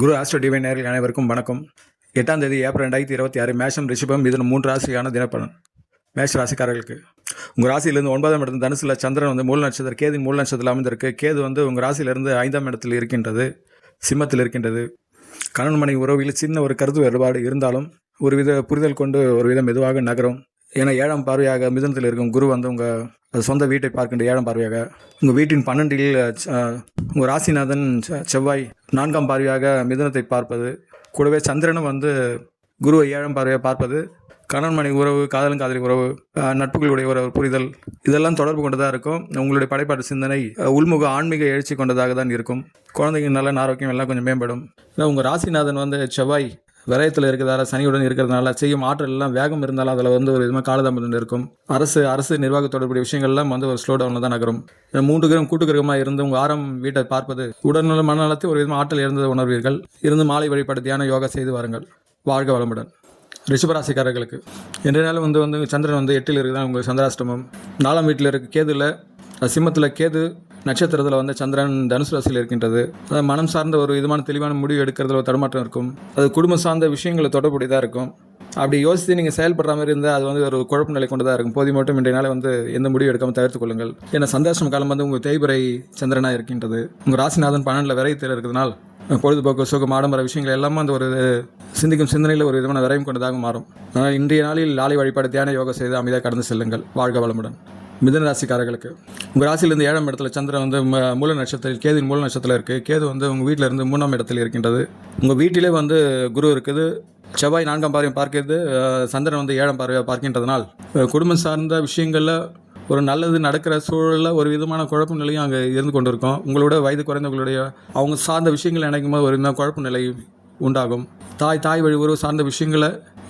குரு astro divine நேயர்கள் அனைவருக்கும் வணக்கம். 8ஆம் தேதி ஏப்ரல் 2026 மேஷம், ரிஷபம், மிதுனம் 3 ராசியான தினப்பலன். மேஷ ராசிக்காரர்களுக்கு உங்கள் ராசியிலிருந்து 9ஆம் இடத்துல தனுசுல சந்திரன் வந்து மூல நட்சத்திரம், கேது மூல நட்சத்திரத்தில் அமைந்திருக்கு. கேது வந்து உங்கள் ராசியிலிருந்து 5ஆம் இடத்தில் இருக்கின்றது, சிம்மத்தில் இருக்கின்றது. கணவன் மனைவி உறவில் சின்ன ஒரு கருத்து வேறுபாடு இருந்தாலும் ஒருவித புரிதல் கொண்டு ஒரு விதம் மெதுவாக நகரும். ஏன்னா 7ஆம் பார்வையாக மிதுனத்தில் இருக்கும் குரு வந்து உங்கள் சொந்த வீட்டை பார்க்கின்ற 7ஆம் பார்வையாக உங்கள் வீட்டின் 12இல் உங்கள் ராசிநாதன் செவ்வாய் 4ஆம் பார்வையாக மிதுனத்தை பார்ப்பது, கூடவே சந்திரனும் வந்து குருவை 7ஆம் பார்வையாக பார்ப்பது, கணவன் மனைவி உறவு, காதலன் காதலி உறவு, நட்புகளுடைய ஒரு புரிதல், இதெல்லாம் தொடர்பு கொண்டதாக இருக்கும். உங்களுடைய படைப்பாட்டு சிந்தனை உள்முக ஆன்மீக எழுச்சி கொண்டதாக தான் இருக்கும். குழந்தைங்க நல்ல ஆரோக்கியம் எல்லாம் கொஞ்சம் மேம்படும். ஏன்னா உங்கள் ராசிநாதன் வந்து செவ்வாய் விரயத்தில் இருக்கிறதால, சனியுடன் இருக்கிறதுனால செய்யும் ஆற்றல் எல்லாம் வேகம் இருந்தாலும் அதில் வந்து ஒரு விதமாக காலதாமதம் இருக்கும். அரசு நிர்வாக தொடர்புடைய விஷயங்கள்லாம் வந்து ஒரு ஸ்லோ டவுனில் தான் நகரும். 3 கிரகம் கூட்டு கிரகமாக இருந்து உங்கள் 6ஆம் வீட்டை பார்ப்பது உடல்நல மனநலத்தை ஒரு விதமாக ஆற்றல் இருந்ததை உணர்வீர்கள். இருந்து மாலை வழிபாடு தியான யோகா செய்து வாருங்கள். வாழ்க வளமுடன். ரிஷபராசிக்காரர்களுக்கு இன்றைய நாள் வந்து சந்திரன் வந்து 8இல் இருக்குதான் உங்கள் சந்திராஷ்டமம். 4ஆம் வீட்டில் இருக்க கேதுல, சிம்மத்தில் கேது, நட்சத்திரத்தில் வந்து சந்திரன் தனுசு ராசியில் இருக்கின்றது. அது மனம் சார்ந்த ஒரு விதமான தெளிவான முடிவு எடுக்கிறதுல ஒரு தடுமாற்றம் இருக்கும். அது குடும்பம் சார்ந்த விஷயங்களை தொடர்புடையதாக இருக்கும். அப்படி யோசித்து நீங்கள் செயல்படுற மாதிரி இருந்தால் அது வந்து ஒரு குழப்ப நிலை கொண்டு தான் இருக்கும். போதி மட்டும் இன்றைய நாள் வந்து எந்த முடிவு எடுக்காமல் தவிர்த்து கொள்ளுங்கள். ஏன்னா சந்தாஷ்டம காலம் வந்து உங்கள் தேய்பிறை சந்திரனாக இருக்கின்றது. உங்கள் ராசிநாதன் 12 விரயத்தில் இருக்கிறதுனால் பொழுதுபோக்கு, சுகம், ஆடம்பர விஷயங்கள் எல்லாமே அந்த ஒரு சிந்திக்கும் சிந்தனையில் ஒரு விதமான விரயம் கொண்டதாக மாறும். அதனால் இன்றைய நாளில் லாலை வழிபாடு தியான யோகா செய்து அமைதியாக கடந்து செல்லுங்கள். வாழ்க வளமுடன். மிதுன ராசிக்காரர்களுக்கு உங்கள் ராசியிலிருந்து 7ஆம் இடத்துல சந்திரன் வந்து மூல நட்சத்திரம், கேதுவின் மூல நட்சத்திரத்தில் இருக்குது. கேது வந்து உங்கள் வீட்டில் இருந்து 3ஆம் இடத்தில் இருக்கின்றது. உங்கள் வீட்டிலே வந்து குரு இருக்குது. செவ்வாய் 4ஆம் பார்வையை பார்க்கிறது, சந்திரன் வந்து 7ஆம் பார்வையை பார்க்கின்றதுனால் குடும்பம் சார்ந்த விஷயங்களில் ஒரு நல்லது நடக்கிற சூழலில் ஒரு விதமான குழப்ப நிலையும் அங்கே இருந்து கொண்டு இருக்கும். உங்களோட வயது குறைந்தவங்களுடைய அவங்க சார்ந்த விஷயங்கள் நினைக்கும் போது ஒரு விதமான குழப்ப நிலை உண்டாகும். தாய் வழி உறவு சார்ந்த விஷயங்களை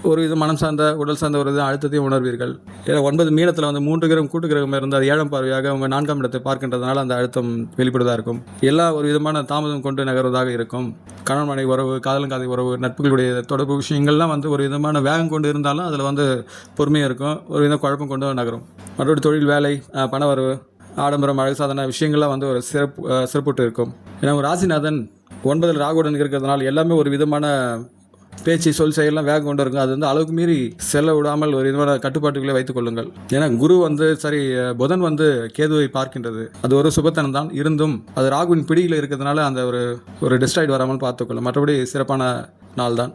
ஒரு இது மனம் சார்ந்த, உடல் சார்ந்த ஒரு இது அழுத்தத்தையும் உணர்வீர்கள். ஏன்னா 9 மீனத்தில் வந்து 3 கிரகம் கூட்டு கிரகம் இருந்து அது 7ஆம் பார்வையாக அவங்க 4ஆம் இடத்தை பார்க்கின்றதுனால அந்த அழுத்தம் வெளிப்படுவதாக இருக்கும். எல்லா ஒரு விதமான தாமதம் கொண்டு நகர்வதாக இருக்கும். கணவன் மனைவி உறவு, காதலன் காதலி உறவு, நட்புகளுடைய தொடர்பு விஷயங்கள்லாம் வந்து ஒரு விதமான வேகம் கொண்டு இருந்தாலும் அதில் வந்து பொறுமையாக இருக்கும். ஒரு விதம் குழப்பம் கொண்டு நகரும். மற்றொரு தொழில், வேலை, பணவரவு, ஆடம்பரம், அழகு சாதன விஷயங்கள்லாம் வந்து ஒரு சிறப்புட்டு இருக்கும். ஏன்னா ஒரு ராசிநாதன் 9 ராகுடன் இருக்கிறதுனால எல்லாமே ஒரு விதமான பேச்சு, சொல், செயலாம் வேகம் கொண்டு இருக்கும். அது வந்து அளவுக்கு மீறி செல்ல விடாமல் ஒரு விதமான கட்டுப்பாட்டுகளை வைத்துக் கொள்ளுங்கள். ஏன்னா குரு வந்து புதன் வந்து கேதுவை பார்க்கின்றது. அது ஒரு சுபத்தனம் தான் இருந்தும் அது ராகுவின் பிடியில் இருக்கிறதுனால அந்த ஒரு டிஸ்ட்ராய்ட் வராமல் பார்த்துக்கொள்ளும். மற்றபடி சிறப்பான நாள் தான்.